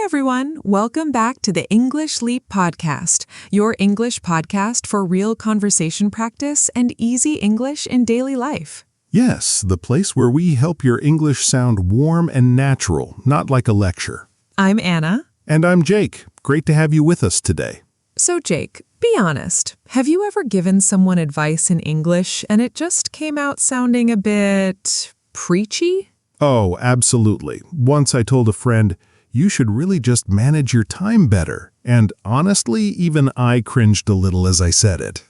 everyone. Welcome back to the English Leap Podcast, your English podcast for real conversation practice and easy English in daily life. Yes, the place where we help your English sound warm and natural, not like a lecture. I'm Anna. And I'm Jake. Great to have you with us today. So Jake, be honest. Have you ever given someone advice in English and it just came out sounding a bit preachy? Oh, absolutely. Once I told a friend, you should really just manage your time better. And honestly, even I cringed a little as I said it.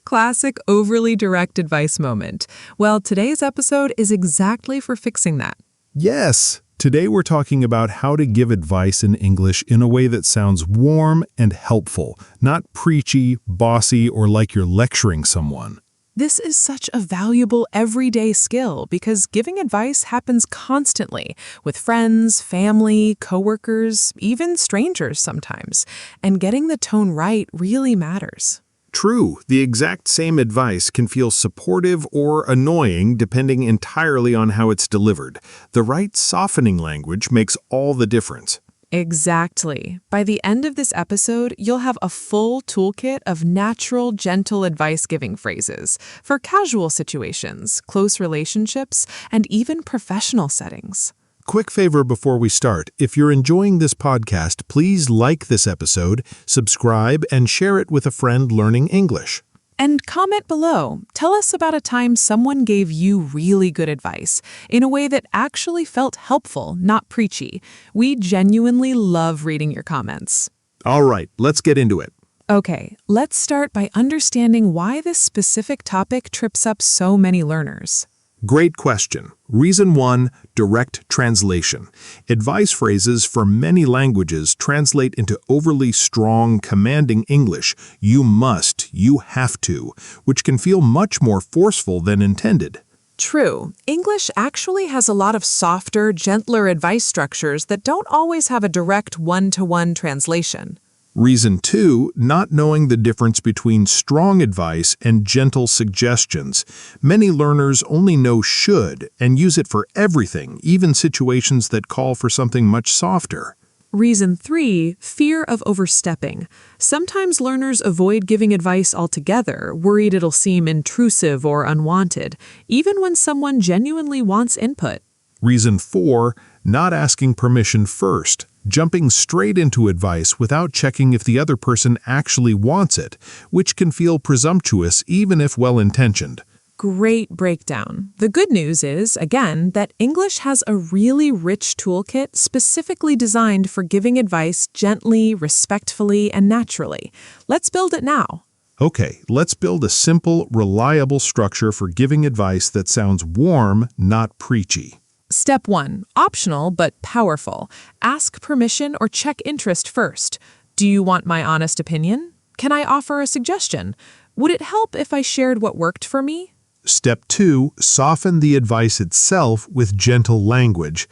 Classic overly direct advice moment. Well, today's episode is exactly for fixing that. Yes! Today we're talking about how to give advice in English in a way that sounds warm and helpful, not preachy, bossy, or like you're lecturing someone. This is such a valuable everyday skill because giving advice happens constantly with friends, family, coworkers, even strangers sometimes. And getting the tone right really matters. True, the exact same advice can feel supportive or annoying depending entirely on how it's delivered. The right softening language makes all the difference. Exactly. By the end of this episode, you'll have a full toolkit of natural, gentle advice-giving phrases for casual situations, close relationships, and even professional settings. Quick favor before we start. If you're enjoying this podcast, please like this episode, subscribe, and share it with a friend learning English. And comment below. Tell us about a time someone gave you really good advice in a way that actually felt helpful, not preachy. We genuinely love reading your comments. All right, let's get into it. Okay, let's start by understanding why this specific topic trips up so many learners. Great question. Reason 1, direct translation. Advice phrases from many languages translate into overly strong, commanding English. You must, you have to, which can feel much more forceful than intended. True. English actually has a lot of softer, gentler advice structures that don't always have a direct one-to-one translation. Reason 2, not knowing the difference between strong advice and gentle suggestions. Many learners only know should and use it for everything, even situations that call for something much softer. Reason 3, fear of overstepping. Sometimes learners avoid giving advice altogether, worried it'll seem intrusive or unwanted, even when someone genuinely wants input. Reason 4, not asking permission first. Jumping straight into advice without checking if the other person actually wants it, which can feel presumptuous even if well-intentioned. Great breakdown. The good news is, again, that English has a really rich toolkit specifically designed for giving advice gently, respectfully, and naturally. Let's build it now. Okay, let's build a simple, reliable structure for giving advice that sounds warm, not preachy. Step 1. Optional but powerful. Ask permission or check interest first. Do you want my honest opinion? Can I offer a suggestion? Would it help if I shared what worked for me? Step 2. Soften the advice itself with gentle language.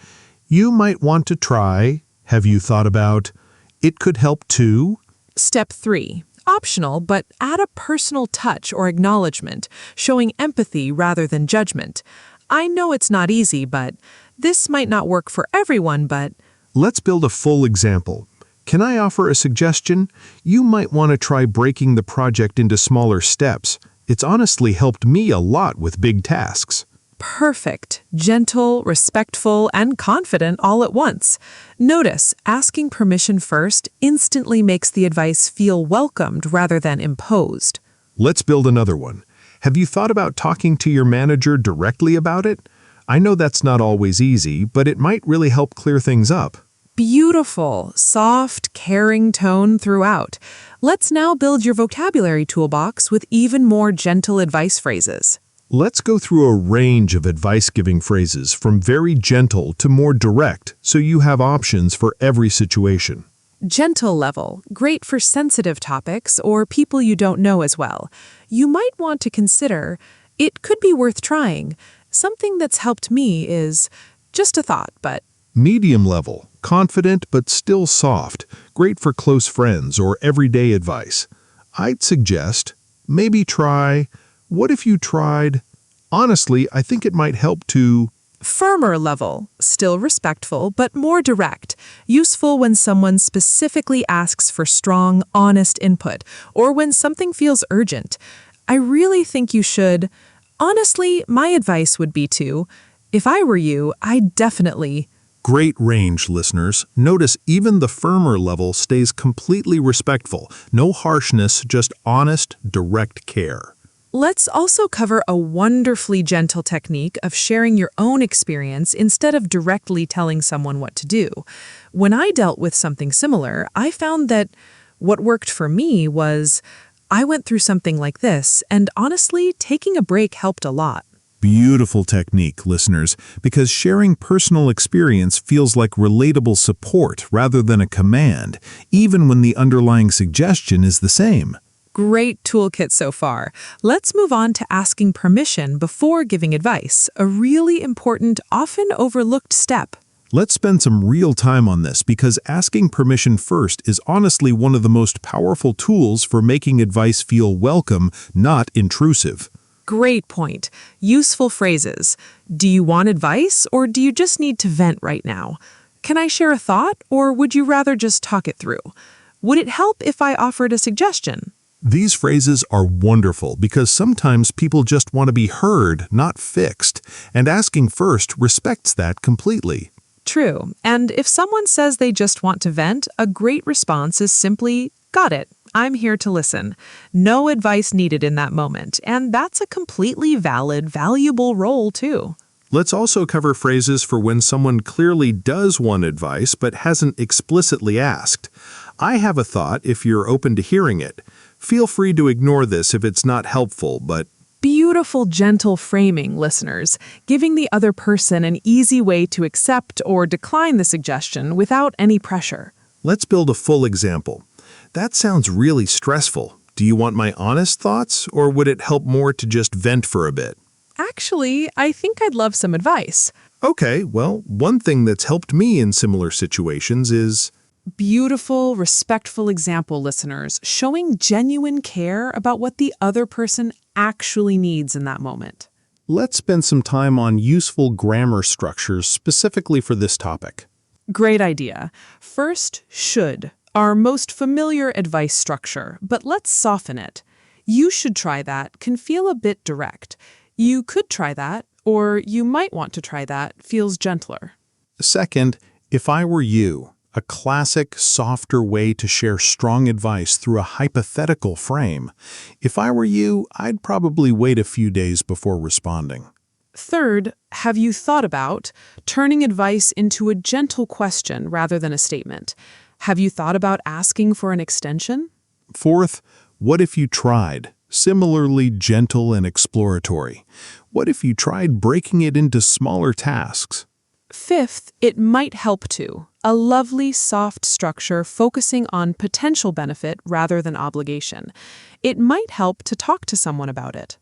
You might want to try. Have you thought about? It could help too. Step 3. Optional, but add a personal touch or acknowledgement, showing empathy rather than judgment. I know it's not easy, but this might not work for everyone, but... Let's build a full example. Can I offer a suggestion? You might want to try breaking the project into smaller steps. It's honestly helped me a lot with big tasks. Perfect. Gentle, respectful, and confident all at once. Notice, asking permission first instantly makes the advice feel welcomed rather than imposed. Let's build another one. Have you thought about talking to your manager directly about it? I know that's not always easy, but it might really help clear things up. Beautiful, soft, caring tone throughout. Let's now build your vocabulary toolbox with even more gentle advice phrases. Let's go through a range of advice-giving phrases from very gentle to more direct, so you have options for every situation. Gentle level, great for sensitive topics or people you don't know as well. You might want to consider, it could be worth trying. Something that's helped me is just a thought, but... Medium level, confident but still soft, great for close friends or everyday advice. I'd suggest, maybe try, what if you tried? Honestly, I think it might help to... Firmer level, still respectful, but more direct. Useful when someone specifically asks for strong, honest input, or when something feels urgent. I really think you should. Honestly, my advice would be to, if I were you, I'd definitely. Great range, listeners. Notice even the firmer level stays completely respectful. No harshness, just honest, direct care. Let's also cover a wonderfully gentle technique of sharing your own experience instead of directly telling someone what to do. When I dealt with something similar, I found that what worked for me was I went through something like this, and honestly, taking a break helped a lot. Beautiful technique, listeners, because sharing personal experience feels like relatable support rather than a command, even when the underlying suggestion is the same. Great toolkit so far. Let's move on to asking permission before giving advice, a really important, often overlooked step. Let's spend some real time on this because asking permission first is honestly one of the most powerful tools for making advice feel welcome, not intrusive. Great point. Useful phrases. Do you want advice or do you just need to vent right now? Can I share a thought or would you rather just talk it through? Would it help if I offered a suggestion? These phrases are wonderful because sometimes people just want to be heard, not fixed, and asking first respects that completely. True. And if someone says they just want to vent, a great response is simply, got it. I'm here to listen. No advice needed in that moment. And that's a completely valid, valuable role, too. Let's also cover phrases for when someone clearly does want advice but hasn't explicitly asked. I have a thought if you're open to hearing it. Feel free to ignore this if it's not helpful, but Beautiful, gentle framing, listeners, giving the other person an easy way to accept or decline the suggestion without any pressure. let's build a full example. That sounds really stressful. Do you want my honest thoughts, or would it help more to just vent for a bit? Actually, I think I'd love some advice. Okay, well, one thing that's helped me in similar situations is Beautiful, respectful example, listeners, showing genuine care about what the other person actually needs in that moment. let's spend some time on useful grammar structures specifically for this topic. Great idea. First, should, our most familiar advice structure, but let's soften it. You should try that can feel a bit direct. You could try that, or you might want to try that, feels gentler. Second, if I were you, a classic, softer way to share strong advice through a hypothetical frame. If I were you, I'd probably wait a few days before responding. Third, have you thought about turning advice into a gentle question rather than a statement? Have you thought about asking for an extension? Fourth, what if you tried? Similarly gentle and exploratory. What if you tried breaking it into smaller tasks? Fifth, it might help to. A lovely, soft structure focusing on potential benefit rather than obligation. It might help to talk to someone about it.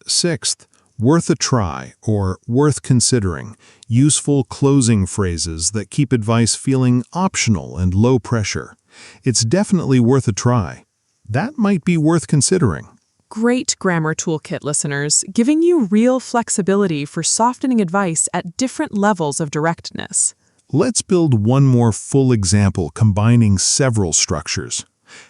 Sixth, worth a try or worth considering. Useful closing phrases that keep advice feeling optional and low pressure. It's definitely worth a try. That might be worth considering. Great grammar toolkit, listeners, giving you real flexibility for softening advice at different levels of directness. Let's build one more full example combining several structures.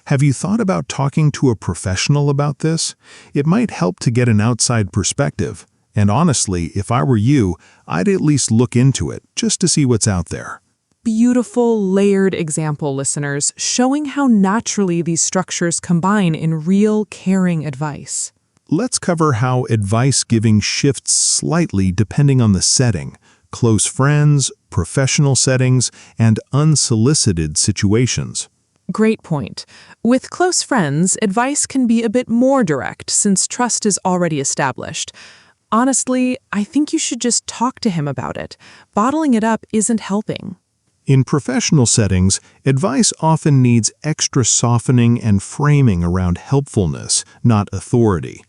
Have you thought about talking to a professional about this? It might help to get an outside perspective. And honestly, if I were you, I'd at least look into it just to see what's out there. Beautiful, layered example, listeners, showing how naturally these structures combine in real, caring advice. Let's cover how advice giving shifts slightly depending on the setting. Close friends, professional settings, and unsolicited situations. Great point. With close friends, advice can be a bit more direct since trust is already established. Honestly, I think you should just talk to him about it. Bottling it up isn't helping. In professional settings, advice often needs extra softening and framing around helpfulness, not authority.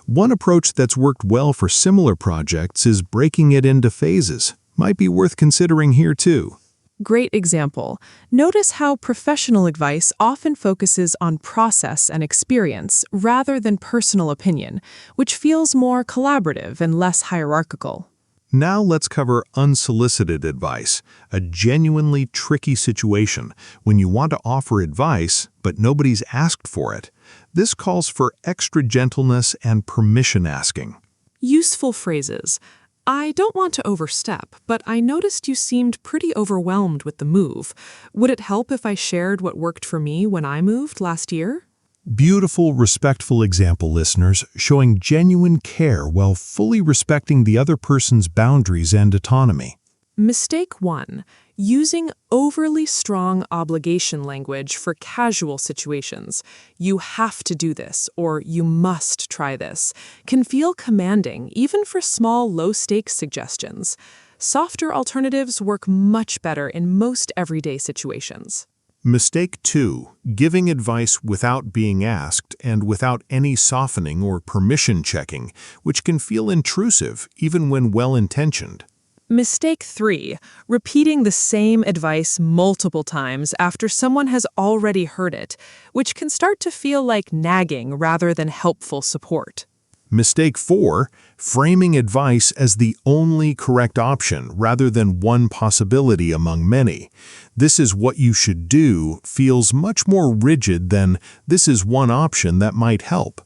One approach that's worked well for similar projects is breaking it into phases. Might be worth considering here too. Great example. Notice how professional advice often focuses on process and experience rather than personal opinion, which feels more collaborative and less hierarchical. Now let's cover unsolicited advice, a genuinely tricky situation when you want to offer advice, but nobody's asked for it. This calls for extra gentleness and permission asking. Useful phrases. I don't want to overstep, but I noticed you seemed pretty overwhelmed with the move. Would it help if I shared what worked for me when I moved last year? Beautiful, respectful example, listeners, showing genuine care while fully respecting the other person's boundaries and autonomy. Mistake 1. Using overly strong obligation language for casual situations. You have to do this, or you must try this, can feel commanding even for small, low-stakes suggestions. Softer alternatives work much better in most everyday situations. Mistake 2. Giving advice without being asked and without any softening or permission checking, which can feel intrusive even when well-intentioned. Mistake 3. Repeating the same advice multiple times after someone has already heard it, which can start to feel like nagging rather than helpful support. Mistake 4. Framing advice as the only correct option rather than one possibility among many. This is what you should do feels much more rigid than this is one option that might help.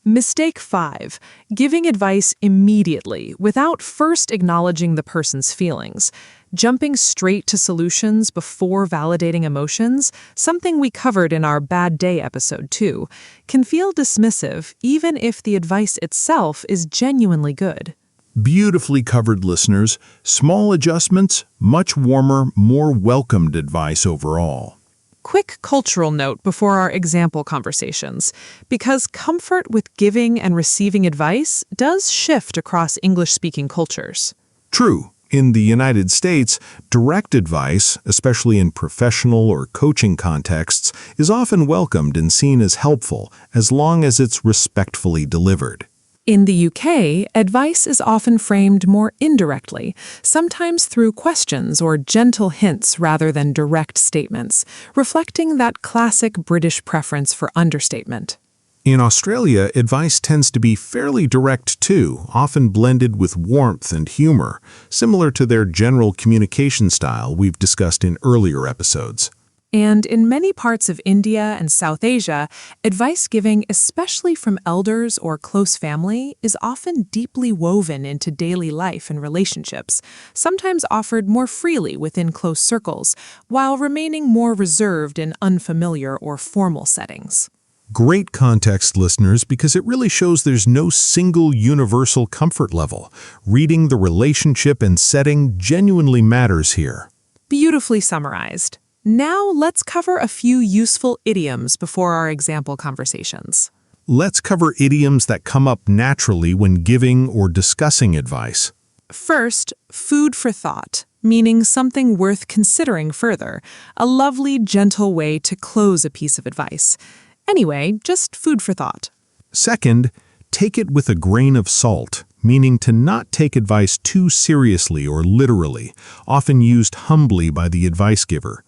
Mistake 5. Giving advice immediately without first acknowledging the person's feelings. Jumping straight to solutions before validating emotions, something we covered in our Bad Day episode too, can feel dismissive even if the advice itself is genuinely good. Beautifully covered, listeners. Small adjustments, much warmer, more welcomed advice overall. Quick cultural note before our example conversations, because comfort with giving and receiving advice does shift across English-speaking cultures. True. In the United States, direct advice, especially in professional or coaching contexts, is often welcomed and seen as helpful as long as it's respectfully delivered. In the UK, advice is often framed more indirectly, sometimes through questions or gentle hints rather than direct statements, reflecting that classic British preference for understatement. In Australia, advice tends to be fairly direct too, often blended with warmth and humor, similar to their general communication style we've discussed in earlier episodes. And in many parts of India and South Asia, advice giving, especially from elders or close family, is often deeply woven into daily life and relationships, sometimes offered more freely within close circles, while remaining more reserved in unfamiliar or formal settings. Great context, listeners, because it really shows there's no single universal comfort level. Reading the relationship and setting genuinely matters here. Beautifully summarized. Now let's cover a few useful idioms before our example conversations. Let's cover idioms that come up naturally when giving or discussing advice. First, food for thought, meaning something worth considering further, a lovely, gentle way to close a piece of advice. Anyway, just food for thought. Second, take it with a grain of salt, meaning to not take advice too seriously or literally, often used humbly by the advice giver.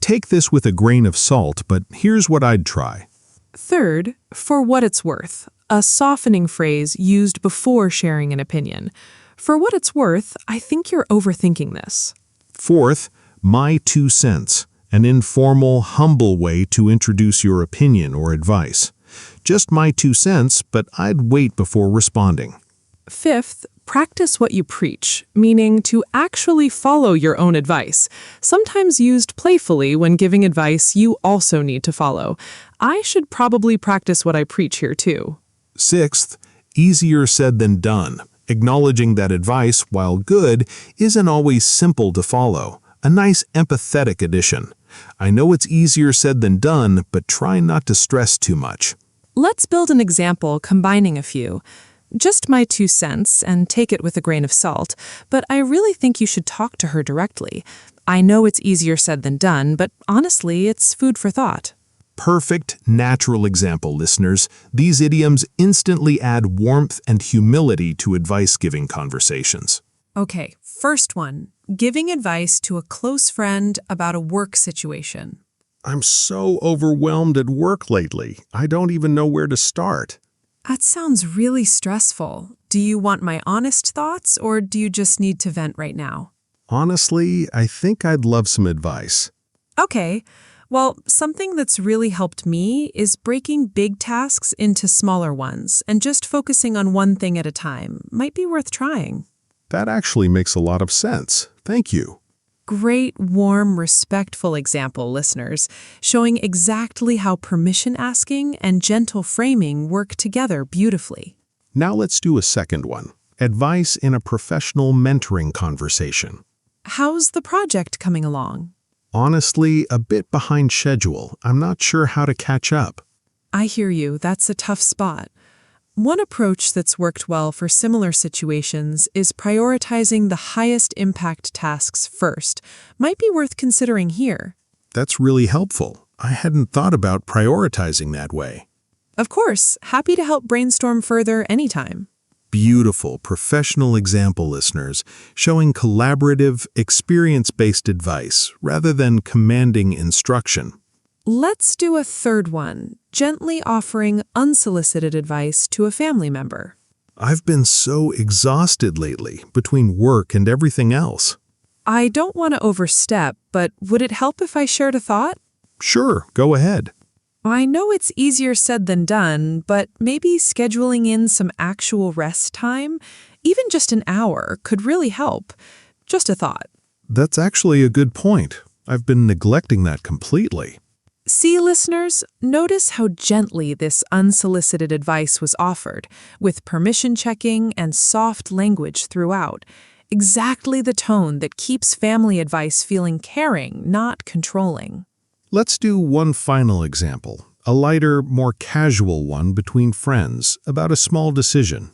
Take this with a grain of salt, but here's what I'd try. Third, for what it's worth, a softening phrase used before sharing an opinion. For what it's worth, I think you're overthinking this. Fourth, my 2 cents, an informal, humble way to introduce your opinion or advice. Just my 2 cents, but I'd wait before responding. Fifth, practice what you preach, meaning to actually follow your own advice, sometimes used playfully when giving advice you also need to follow. I should probably practice what I preach here too. Sixth, easier said than done, acknowledging that advice, while good, isn't always simple to follow. A nice empathetic addition. I know it's easier said than done, but try not to stress too much. Let's build an example combining a few. Just my 2 cents, and take it with a grain of salt, but I really think you should talk to her directly. I know it's easier said than done, but honestly, it's food for thought. Perfect, natural example, listeners. These idioms instantly add warmth and humility to advice-giving conversations. Okay, first one, giving advice to a close friend about a work situation. I'm so overwhelmed at work lately. I don't even know where to start. That sounds really stressful. Do you want my honest thoughts, or do you just need to vent right now? Honestly, I think I'd love some advice. Okay. Well, something that's really helped me is breaking big tasks into smaller ones and just focusing on one thing at a time. Might be worth trying. That actually makes a lot of sense. Thank you. Great, warm, respectful example, listeners, showing exactly how permission asking and gentle framing work together beautifully. Now let's do a second one. Advice in a professional mentoring conversation. How's the project coming along? Honestly, a bit behind schedule. I'm not sure how to catch up. I hear you. That's a tough spot. One approach that's worked well for similar situations is prioritizing the highest impact tasks first. Might be worth considering here. That's really helpful. I hadn't thought about prioritizing that way. Of course, happy to help brainstorm further anytime. Beautiful, professional example, listeners, showing collaborative, experience-based advice rather than commanding instruction. Let's do a third one, gently offering unsolicited advice to a family member. I've been so exhausted lately between work and everything else. I don't want to overstep, but would it help if I shared a thought? Sure, go ahead. I know it's easier said than done, but maybe scheduling in some actual rest time, even just an hour, could really help. Just a thought. That's actually a good point. I've been neglecting that completely. See, listeners, notice how gently this unsolicited advice was offered, with permission checking and soft language throughout. Exactly the tone that keeps family advice feeling caring, not controlling. Let's do one final example, a lighter, more casual one between friends about a small decision.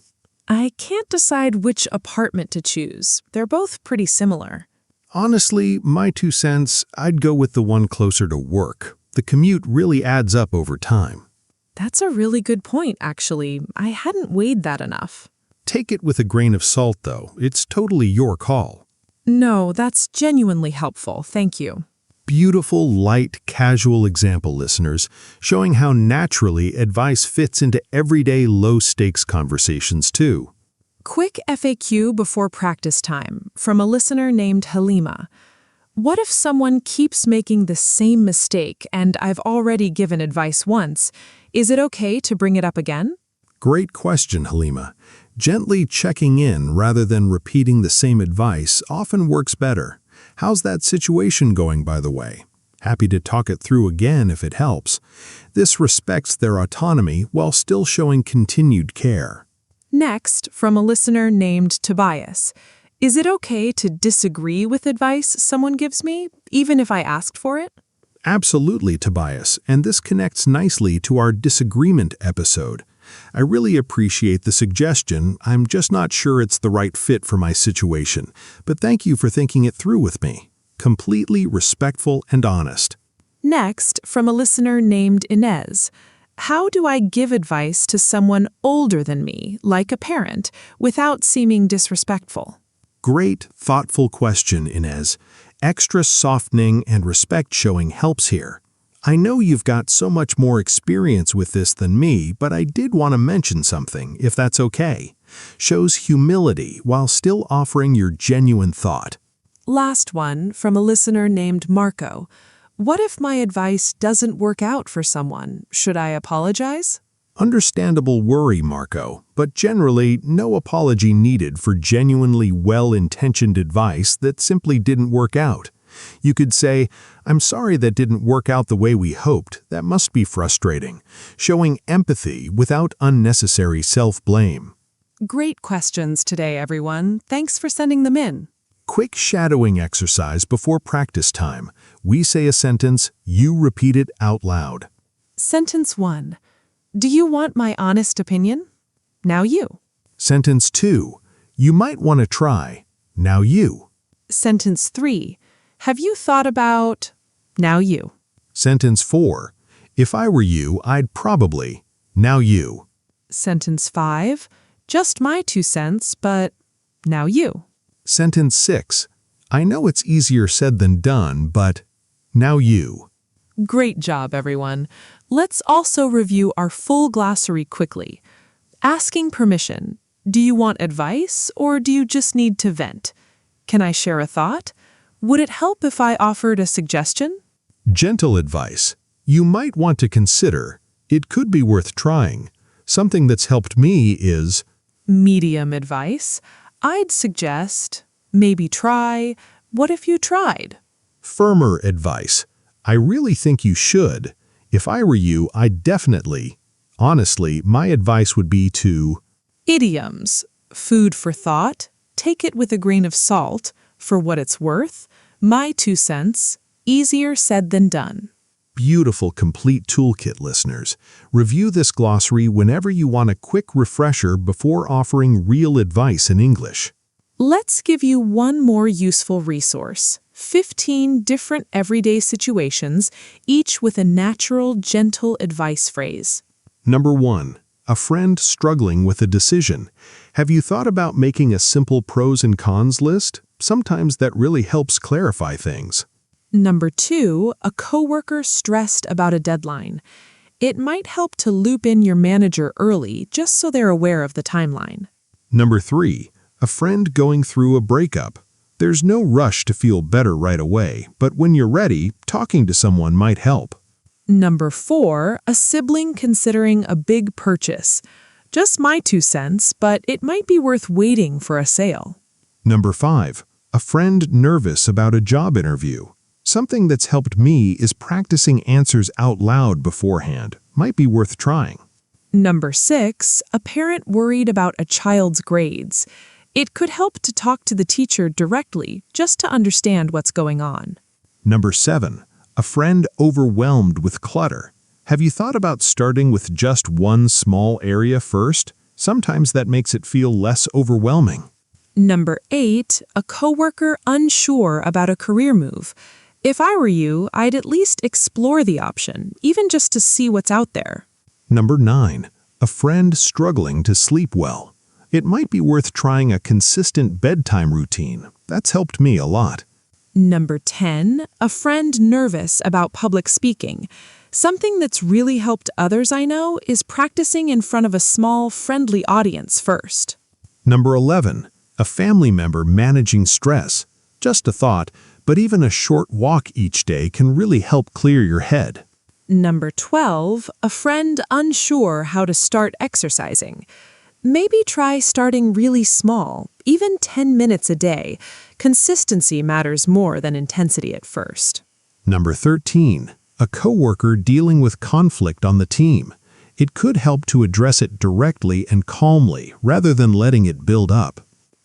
I can't decide which apartment to choose. They're both pretty similar. Honestly, my 2 cents, I'd go with the one closer to work. The commute really adds up over time. That's a really good point, actually. I hadn't weighed that enough. Take it with a grain of salt, though. It's totally your call. No, that's genuinely helpful. Thank you. Beautiful, light, casual example, listeners, showing how naturally advice fits into everyday low-stakes conversations, too. Quick FAQ before practice time from a listener named Halima. What if someone keeps making the same mistake and I've already given advice once? Is it okay to bring it up again? Great question, Halima. Gently checking in rather than repeating the same advice often works better. How's that situation going, by the way? Happy to talk it through again if it helps. This respects their autonomy while still showing continued care. Next, from a listener named Tobias. Is it okay to disagree with advice someone gives me, even if I asked for it? Absolutely, Tobias, and this connects nicely to our disagreement episode. I really appreciate the suggestion. I'm just not sure it's the right fit for my situation, but thank you for thinking it through with me. Completely respectful and honest. Next, from a listener named Inez. How do I give advice to someone older than me, like a parent, without seeming disrespectful? Great, thoughtful question, Inez. Extra softening and respect showing helps here. I know you've got so much more experience with this than me, but I did want to mention something, if that's okay. Shows humility while still offering your genuine thought. Last one, from a listener named Marco. What if my advice doesn't work out for someone? Should I apologize? Understandable worry, Marco, but generally no apology needed for genuinely well-intentioned advice that simply didn't work out. You could say, "I'm sorry that didn't work out the way we hoped. That must be frustrating," showing empathy without unnecessary self-blame. Great questions today, everyone. Thanks for sending them in. Quick shadowing exercise before practice time. We say a sentence, you repeat it out loud. Sentence 1. Do you want my honest opinion? Now you. Sentence 2. You might want to try. Now you. Sentence 3. Have you thought about? Now you. Sentence 4. If I were you, I'd probably. Now you. Sentence 5. Just my 2 cents, but now you. Sentence 6. I know it's easier said than done, but now you. Great job, everyone. Let's also review our full glossary quickly. Asking permission. Do you want advice or do you just need to vent? Can I share a thought? Would it help if I offered a suggestion? Gentle advice. You might want to consider. It could be worth trying. Something that's helped me is Medium advice. I'd suggest, maybe try, what if you tried? firmer advice. I really think you should. If I were you, I'd definitely. Honestly, my advice would be to Idioms. Food for thought. Take it with a grain of salt. For what it's worth. My 2 cents. Easier said than done. beautiful complete toolkit, listeners. Review this glossary whenever you want a quick refresher before offering real advice in English. Let's give you one more useful resource. 15 different everyday situations, each with a natural, gentle advice phrase. Number 1. A friend struggling with a decision. Have you thought about making a simple pros and cons list? Sometimes that really helps clarify things. Number 2, a coworker stressed about a deadline. It might help to loop in your manager early just so they're aware of the timeline. Number 3. A friend going through a breakup. There's no rush to feel better right away, but when you're ready, talking to someone might help. Number 4, a sibling considering a big purchase. Just my 2 cents, but it might be worth waiting for a sale. Number 5. A friend nervous about a job interview. Something that's helped me is practicing answers out loud beforehand. Might be worth trying. Number 6, a parent worried about a child's grades. It could help to talk to the teacher directly just to understand what's going on. Number 7. A friend overwhelmed with clutter. Have you thought about starting with just one small area first? Sometimes that makes it feel less overwhelming. Number 8, a coworker unsure about a career move. If I were you, I'd at least explore the option, even just to see what's out there. Number 9. A friend struggling to sleep well. It might be worth trying a consistent bedtime routine. That's helped me a lot. Number 10, a friend nervous about public speaking. Something that's really helped others I know is practicing in front of a small, friendly audience first. Number 11. A family member managing stress. Just a thought, but even a short walk each day can really help clear your head. Number 12, a friend unsure how to start exercising. Maybe try starting really small, even 10 minutes a day. Consistency matters more than intensity at first. Number 13. A coworker dealing with conflict on the team. It could help to address it directly and calmly rather than letting it build up.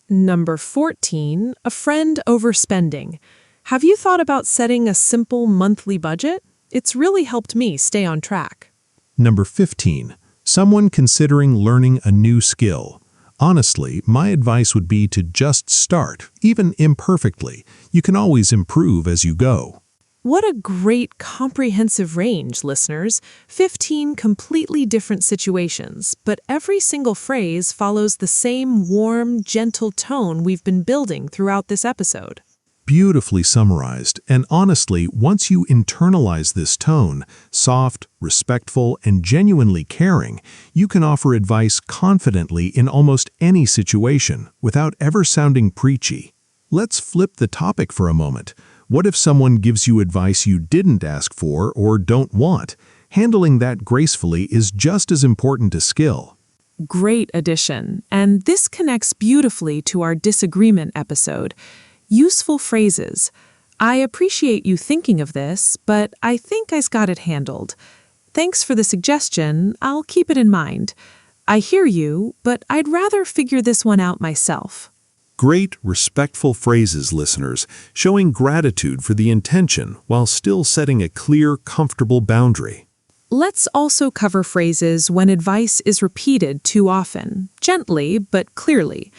Number 14, a friend overspending. Have you thought about setting a simple monthly budget? It's really helped me stay on track. Number 15. Someone considering learning a new skill. Honestly, my advice would be to just start, even imperfectly. You can always improve as you go. What a great comprehensive range, listeners. 15 completely different situations, but every single phrase follows the same warm, gentle tone we've been building throughout this episode. Beautifully summarized, and honestly, once you internalize this tone, soft, respectful, and genuinely caring, you can offer advice confidently in almost any situation without ever sounding preachy. Let's flip the topic for a moment. What if someone gives you advice you didn't ask for or don't want? Handling that gracefully is just as important as skill. Great addition, and this connects beautifully to our disagreement episode. Useful phrases. I appreciate you thinking of this, but I think I's got it handled. Thanks for the suggestion. I'll keep it in mind. I hear you, but I'd rather figure this one out myself. Great, respectful phrases, listeners, showing gratitude for the intention while still setting a clear, comfortable boundary. Let's also cover phrases when advice is repeated too often, gently but clearly.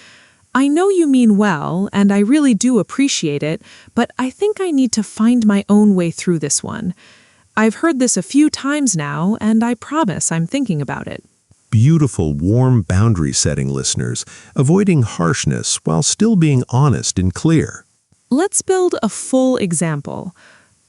I know you mean well, and I really do appreciate it, but I think I need to find my own way through this one. I've heard this a few times now, and I promise I'm thinking about it. Beautiful, warm boundary setting, listeners, avoiding harshness while still being honest and clear. Let's build a full example.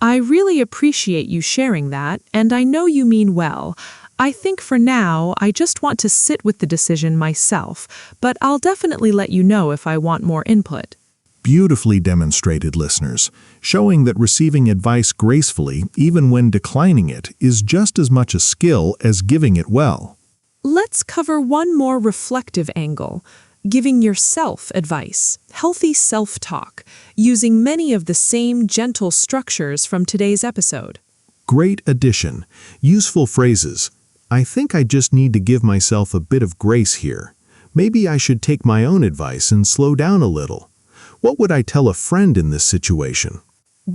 I really appreciate you sharing that, and I know you mean well. I think for now, I just want to sit with the decision myself, but I'll definitely let you know if I want more input. Beautifully demonstrated, listeners, showing that receiving advice gracefully, even when declining it, is just as much a skill as giving it well. Let's cover one more reflective angle. Giving yourself advice, healthy self-talk, using many of the same gentle structures from today's episode. Great addition. Useful phrases. I think I just need to give myself a bit of grace here. Maybe I should take my own advice and slow down a little. What would I tell a friend in this situation?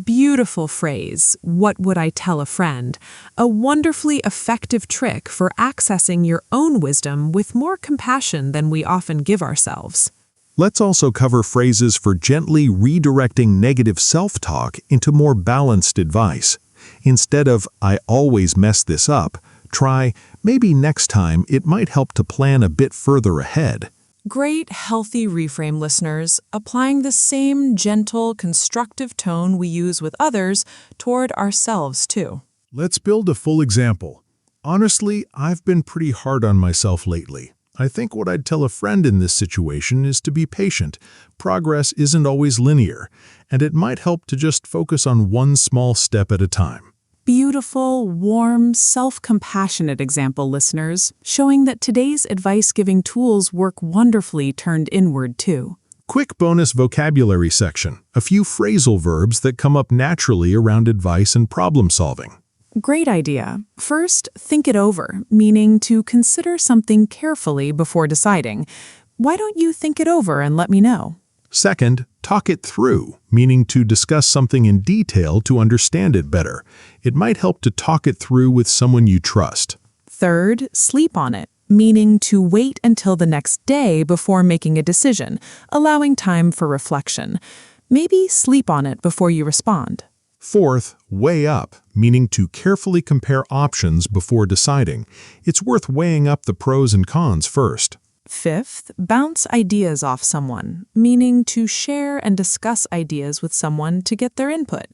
Beautiful phrase, what would I tell a friend? A wonderfully effective trick for accessing your own wisdom with more compassion than we often give ourselves. Let's also cover phrases for gently redirecting negative self-talk into more balanced advice. Instead of, I always mess this up, try, maybe next time it might help to plan a bit further ahead. Great, healthy reframe, listeners, applying the same gentle, constructive tone we use with others toward ourselves, too. Let's build a full example. Honestly, I've been pretty hard on myself lately. I think what I'd tell a friend in this situation is to be patient. Progress isn't always linear, and it might help to just focus on one small step at a time. Beautiful, warm, self-compassionate example, listeners, showing that today's advice-giving tools work wonderfully turned inward, too. Quick bonus vocabulary section. A few phrasal verbs that come up naturally around advice and problem solving. Great idea. First, think it over, meaning to consider something carefully before deciding. Why don't you think it over and let me know? Second, talk it through, meaning to discuss something in detail to understand it better. It might help to talk it through with someone you trust. Third, sleep on it, meaning to wait until the next day before making a decision, allowing time for reflection. Maybe sleep on it before you respond. Fourth, weigh up, meaning to carefully compare options before deciding. It's worth weighing up the pros and cons first. Fifth, bounce ideas off someone, meaning to share and discuss ideas with someone to get their input.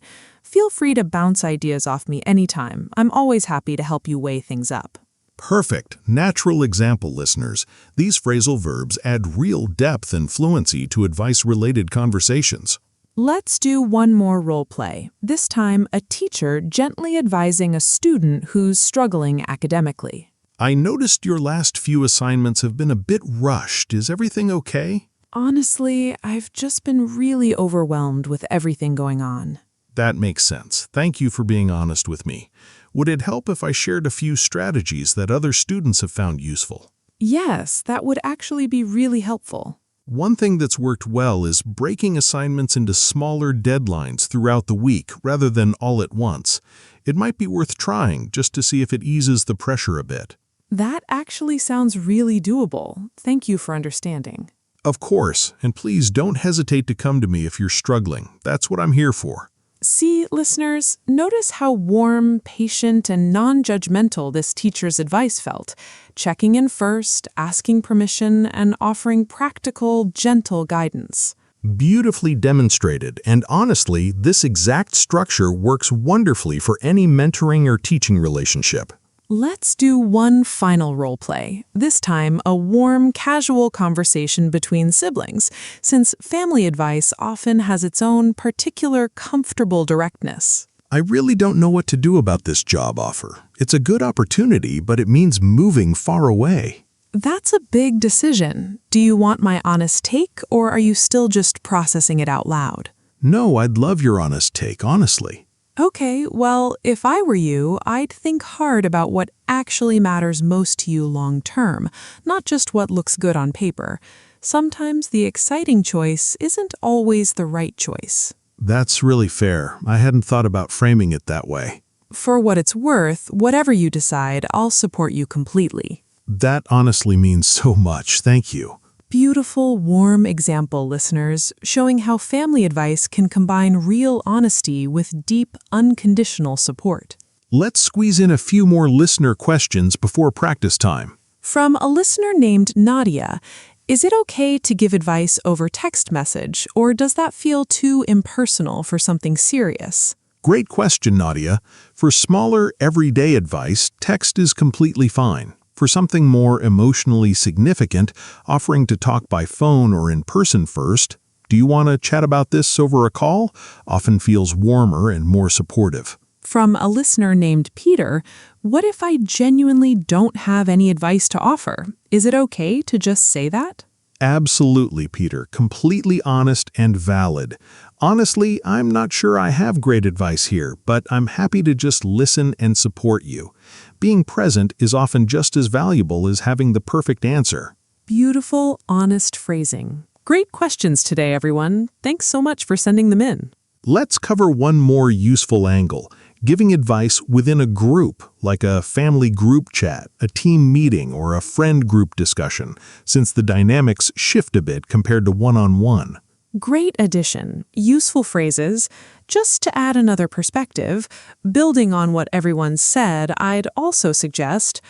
Feel free to bounce ideas off me anytime. I'm always happy to help you weigh things up. Perfect. Natural example, listeners. These phrasal verbs add real depth and fluency to advice-related conversations. Let's do one more role play. This time, a teacher gently advising a student who's struggling academically. I noticed your last few assignments have been a bit rushed. Is everything okay? Honestly, I've just been really overwhelmed with everything going on. That makes sense. Thank you for being honest with me. Would it help if I shared a few strategies that other students have found useful? Yes, that would actually be really helpful. One thing that's worked well is breaking assignments into smaller deadlines throughout the week rather than all at once. It might be worth trying just to see if it eases the pressure a bit. That actually sounds really doable. Thank you for understanding. Of course, and please don't hesitate to come to me if you're struggling. That's what I'm here for. See, listeners, notice how warm, patient, and non-judgmental this teacher's advice felt. Checking in first, asking permission, and offering practical, gentle guidance. Beautifully demonstrated, and honestly, this exact structure works wonderfully for any mentoring or teaching relationship. Let's do one final role play, this time a warm, casual conversation between siblings, since family advice often has its own particular comfortable directness. I really don't know what to do about this job offer. It's a good opportunity, but it means moving far away. That's a big decision. Do you want my honest take, or are you still just processing it out loud? No, I'd love your honest take, honestly. Okay, well, if I were you, I'd think hard about what actually matters most to you long term, not just what looks good on paper. Sometimes the exciting choice isn't always the right choice. That's really fair. I hadn't thought about framing it that way. For what it's worth, whatever you decide, I'll support you completely. That honestly means so much. Thank you. Beautiful, warm example, listeners, showing how family advice can combine real honesty with deep, unconditional support. Let's squeeze in a few more listener questions before practice time. From a listener named Nadia, is it okay to give advice over text message, or does that feel too impersonal for something serious? Great question, Nadia. For smaller, everyday advice, text is completely fine. For something more emotionally significant, offering to talk by phone or in person first, "Do you want to chat about this over a call?" often feels warmer and more supportive. From a listener named Peter, what if I genuinely don't have any advice to offer? Is it okay to just say that? Absolutely, Peter. Completely honest and valid. "Honestly, I'm not sure I have great advice here, but I'm happy to just listen and support you." Being present is often just as valuable as having the perfect answer. Beautiful, honest phrasing. Great questions today, everyone. Thanks so much for sending them in. Let's cover one more useful angle: giving advice within a group, like a family group chat, a team meeting, or a friend group discussion, since the dynamics shift a bit compared to one-on-one. Great addition. Useful phrases. Just to add another perspective, building on what everyone said, I'd also suggest,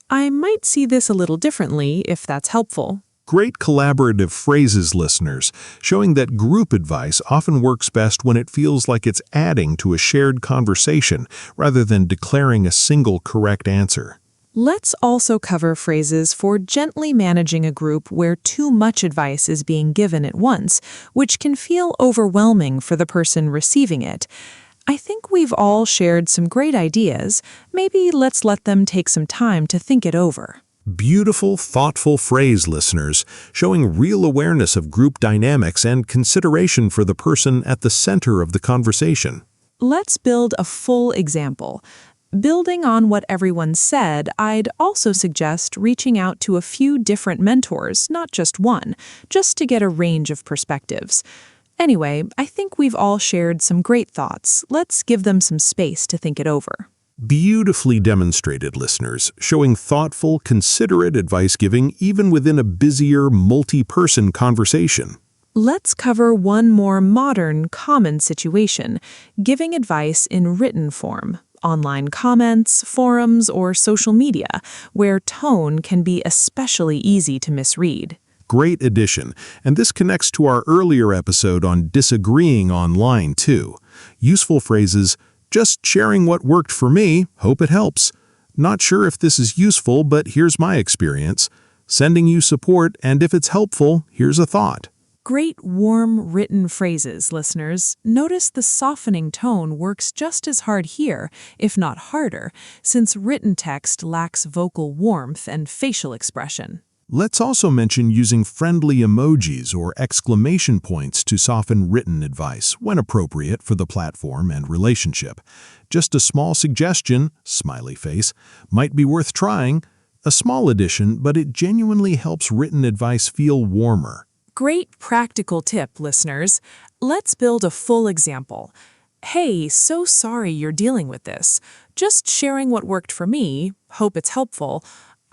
"I might see this a little differently," if that's helpful. Great collaborative phrases, listeners, showing that group advice often works best when it feels like it's adding to a shared conversation rather than declaring a single correct answer. Let's also cover phrases for gently managing a group where too much advice is being given at once, which can feel overwhelming for the person receiving it. I think we've all shared some great ideas. Maybe let's let them take some time to think it over. Beautiful, thoughtful phrase, listeners, showing real awareness of group dynamics and consideration for the person at the center of the conversation. Let's build a full example. Building on what everyone said, I'd also suggest reaching out to a few different mentors, not just one, just to get a range of perspectives. Anyway, I think we've all shared some great thoughts. Let's give them some space to think it over. Beautifully demonstrated, listeners, showing thoughtful, considerate advice-giving even within a busier, multi-person conversation. Let's cover one more modern, common situation, giving advice in written form. Online comments, forums, or social media, where tone can be especially easy to misread. Great addition, and this connects to our earlier episode on disagreeing online, too. Useful phrases: "Just sharing what worked for me, hope it helps." "Not sure if this is useful, but here's my experience." "Sending you support, and if it's helpful, here's a thought." Great warm written phrases, listeners. Notice the softening tone works just as hard here, if not harder, since written text lacks vocal warmth and facial expression. Let's also mention using friendly emojis or exclamation points to soften written advice when appropriate for the platform and relationship. Just a small suggestion, smiley face, might be worth trying. A small addition, but it genuinely helps written advice feel warmer. Great practical tip, listeners. Let's build a full example. "Hey, so sorry you're dealing with this. Just sharing what worked for me, hope it's helpful.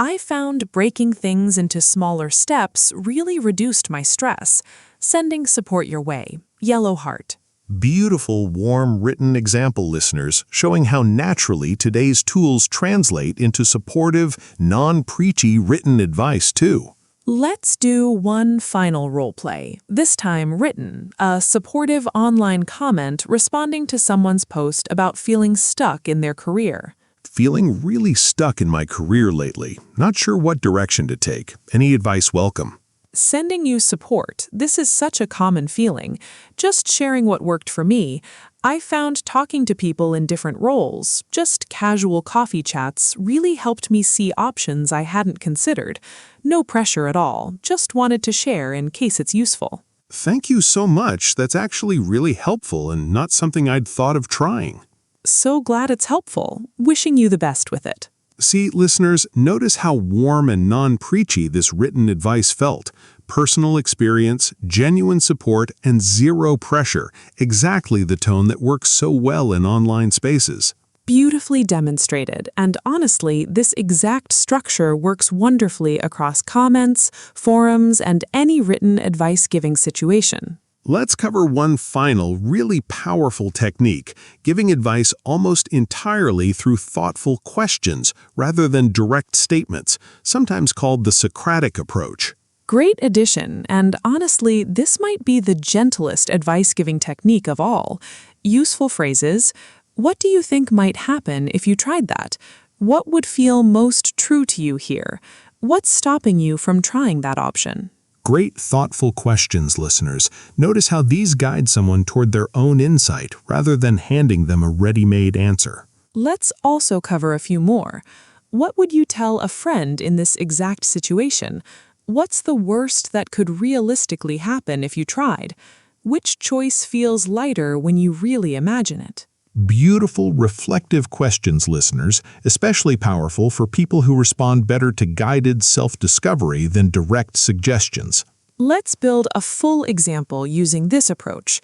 I found breaking things into smaller steps really reduced my stress. Sending support your way. Yellow heart." Beautiful, warm, written example, listeners, showing how naturally today's tools translate into supportive, non-preachy written advice, too. Let's do one final role play, this time written, a supportive online comment responding to someone's post about feeling stuck in their career. "Feeling really stuck in my career lately. Not sure what direction to take. Any advice welcome." Sending you support. This is such a common feeling. Just sharing what worked for me. I found talking to people in different roles, just casual coffee chats, really helped me see options I hadn't considered. No pressure at all. Just wanted to share in case it's useful. "Thank you so much. That's actually really helpful and not something I'd thought of trying." So glad it's helpful. Wishing you the best with it. See, listeners, notice how warm and non-preachy this written advice felt. Personal experience, genuine support, and zero pressure. Exactly the tone that works so well in online spaces. Beautifully demonstrated, and honestly, this exact structure works wonderfully across comments, forums, and any written advice-giving situation. Let's cover one final, really powerful technique, giving advice almost entirely through thoughtful questions rather than direct statements, sometimes called the Socratic approach. Great addition, and honestly, this might be the gentlest advice-giving technique of all. Useful phrases: What do you think might happen if you tried that? What would feel most true to you here? What's stopping you from trying that option? Great, thoughtful questions, listeners. Notice how these guide someone toward their own insight rather than handing them a ready-made answer. Let's also cover a few more. What would you tell a friend in this exact situation? What's the worst that could realistically happen if you tried? Which choice feels lighter when you really imagine it? Beautiful, reflective questions, listeners, especially powerful for people who respond better to guided self-discovery than direct suggestions. Let's build a full example using this approach.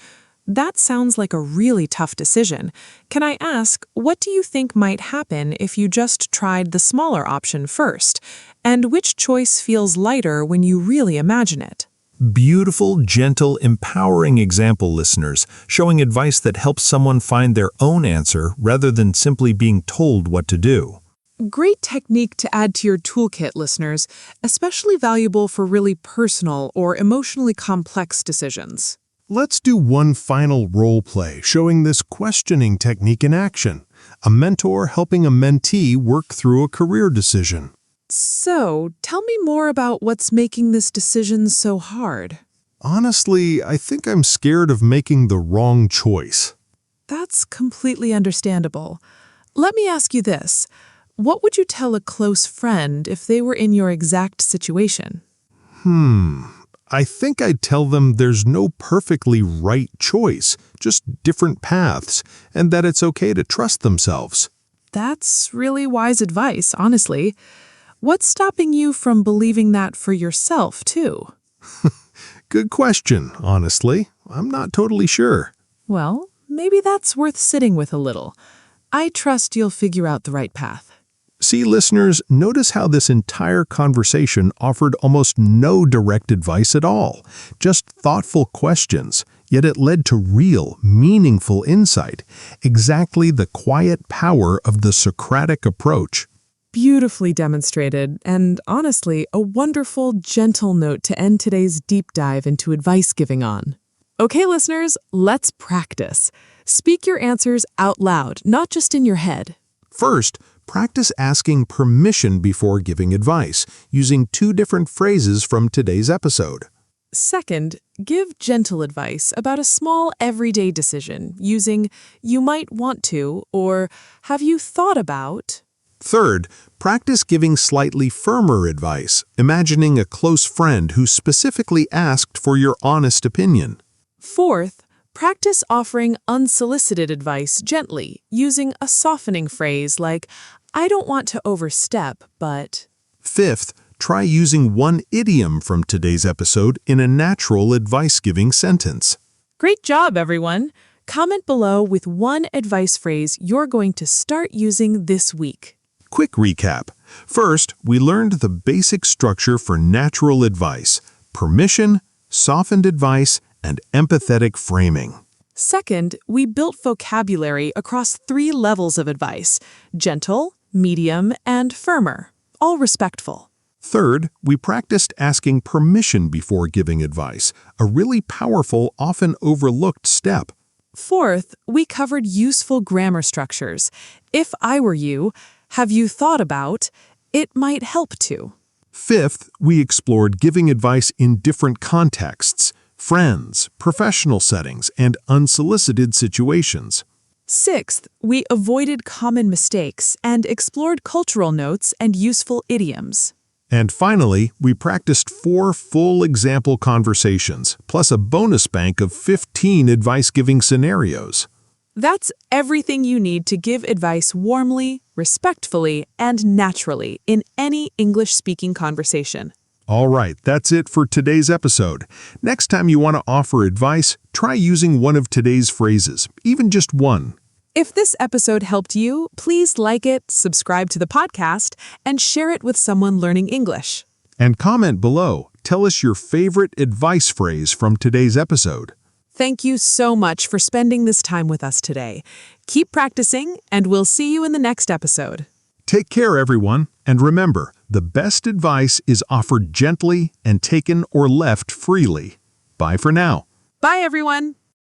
That sounds like a really tough decision. Can I ask, what do you think might happen if you just tried the smaller option first? And which choice feels lighter when you really imagine it? Beautiful, gentle, empowering example, listeners, showing advice that helps someone find their own answer rather than simply being told what to do. Great technique to add to your toolkit, listeners, especially valuable for really personal or emotionally complex decisions. Let's do one final role play showing this questioning technique in action. A mentor helping a mentee work through a career decision. So, tell me more about what's making this decision so hard. Honestly, I think I'm scared of making the wrong choice. That's completely understandable. Let me ask you this. What would you tell a close friend if they were in your exact situation? I think I'd tell them there's no perfectly right choice, just different paths, and that it's okay to trust themselves. That's really wise advice, honestly. What's stopping you from believing that for yourself, too? Good question, honestly. I'm not totally sure. Well, maybe that's worth sitting with a little. I trust you'll figure out the right path. See, listeners, notice how this entire conversation offered almost no direct advice at all, just thoughtful questions, yet it led to real, meaningful insight, exactly the quiet power of the Socratic approach. Beautifully demonstrated, and honestly, a wonderful, gentle note to end today's deep dive into advice giving on. Okay, listeners, let's practice. Speak your answers out loud, not just in your head. First, practice asking permission before giving advice, using 2 different phrases from today's episode. Second, give gentle advice about a small everyday decision, using "you might want to" or "have you thought about." Third, practice giving slightly firmer advice, imagining a close friend who specifically asked for your honest opinion. Fourth, practice offering unsolicited advice gently, using a softening phrase like, "I don't want to overstep, but..." Fifth, try using one idiom from today's episode in a natural advice-giving sentence. Great job, everyone! Comment below with one advice phrase you're going to start using this week. Quick recap. First, we learned the basic structure for natural advice: permission, softened advice, and empathetic framing. Second, we built vocabulary across 3 levels of advice: gentle, medium, and firmer, all respectful. Third, we practiced asking permission before giving advice, a really powerful, often overlooked step. Fourth, we covered useful grammar structures. If I were you, have you thought about, it might help to. Fifth, we explored giving advice in different contexts: friends, professional settings, and unsolicited situations. Sixth, we avoided common mistakes and explored cultural notes and useful idioms. And finally, we practiced 4 full example conversations, plus a bonus bank of 15 advice-giving scenarios. That's everything you need to give advice warmly, respectfully, and naturally in any English-speaking conversation. All right, that's it for today's episode. Next time you want to offer advice, try using one of today's phrases, even just one. If this episode helped you, please like it, subscribe to the podcast, and share it with someone learning English. And comment below. Tell us your favorite advice phrase from today's episode. Thank you so much for spending this time with us today. Keep practicing, and we'll see you in the next episode. Take care, everyone, and remember, the best advice is offered gently and taken or left freely. Bye for now. Bye, everyone.